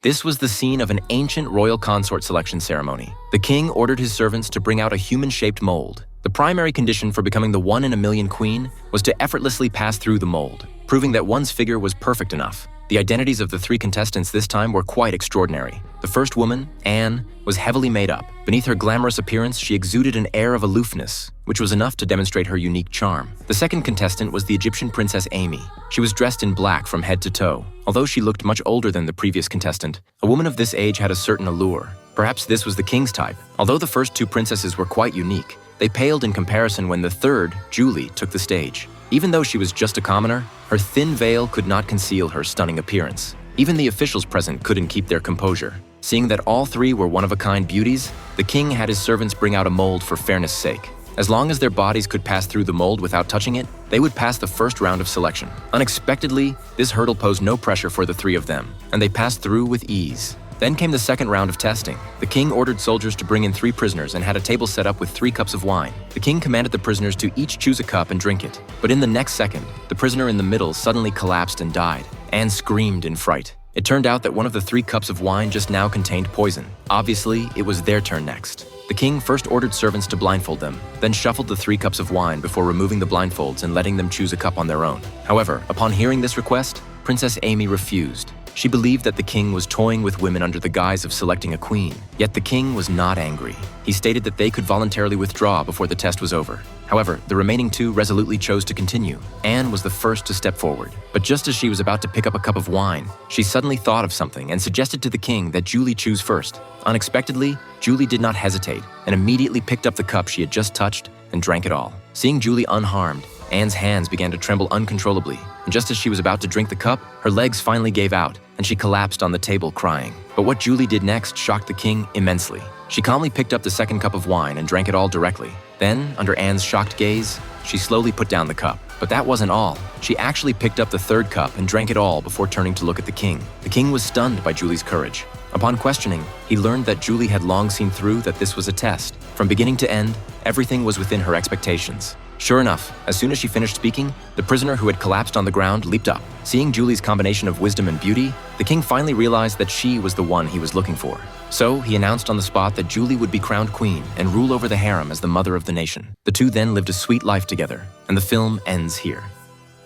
This was the scene of an ancient royal consort selection ceremony. The king ordered his servants to bring out a human-shaped mold. The primary condition for becoming the 1-in-a-million queen was to effortlessly pass through the mold, proving that one's figure was perfect enough. The identities of the 3 contestants this time were quite extraordinary. The first woman, Anne, was heavily made up. Beneath her glamorous appearance, she exuded an air of aloofness, which was enough to demonstrate her unique charm. The second contestant was the Egyptian princess Amy. She was dressed in black from head to toe. Although she looked much older than the previous contestant, a woman of this age had a certain allure. Perhaps this was the king's type. Although the first 2 princesses were quite unique, they paled in comparison when the third, Julie, took the stage. Even though she was just a commoner, her thin veil could not conceal her stunning appearance. Even the officials present couldn't keep their composure. Seeing that all 3 were one-of-a-kind beauties, the king had his servants bring out a mold for fairness' sake. As long as their bodies could pass through the mold without touching it, they would pass the first round of selection. Unexpectedly, this hurdle posed no pressure for the 3 of them, and they passed through with ease. Then came the second round of testing. The king ordered soldiers to bring in 3 prisoners and had a table set up with 3 cups of wine. The king commanded the prisoners to each choose a cup and drink it. But in the next second, the prisoner in the middle suddenly collapsed and died. Anne screamed in fright. It turned out that one of the 3 cups of wine just now contained poison. Obviously, it was their turn next. The king first ordered servants to blindfold them, then shuffled the 3 cups of wine before removing the blindfolds and letting them choose a cup on their own. However, upon hearing this request, Princess Amy refused. She believed that the king was toying with women under the guise of selecting a queen. Yet the king was not angry. He stated that they could voluntarily withdraw before the test was over. However, the remaining 2 resolutely chose to continue. Anne was the first to step forward. But just as she was about to pick up a cup of wine, she suddenly thought of something and suggested to the king that Julie choose first. Unexpectedly, Julie did not hesitate and immediately picked up the cup she had just touched and drank it all. Seeing Julie unharmed, Anne's hands began to tremble uncontrollably, and just as she was about to drink the cup, her legs finally gave out, and she collapsed on the table crying. But what Julie did next shocked the king immensely. She calmly picked up the second cup of wine and drank it all directly. Then, under Anne's shocked gaze, she slowly put down the cup. But that wasn't all. She actually picked up the third cup and drank it all before turning to look at the king. The king was stunned by Julie's courage. Upon questioning, he learned that Julie had long seen through that this was a test. From beginning to end, everything was within her expectations. Sure enough, as soon as she finished speaking, the prisoner who had collapsed on the ground leaped up. Seeing Julie's combination of wisdom and beauty, the king finally realized that she was the one he was looking for. So he announced on the spot that Julie would be crowned queen and rule over the harem as the mother of the nation. The 2 then lived a sweet life together, and the film ends here.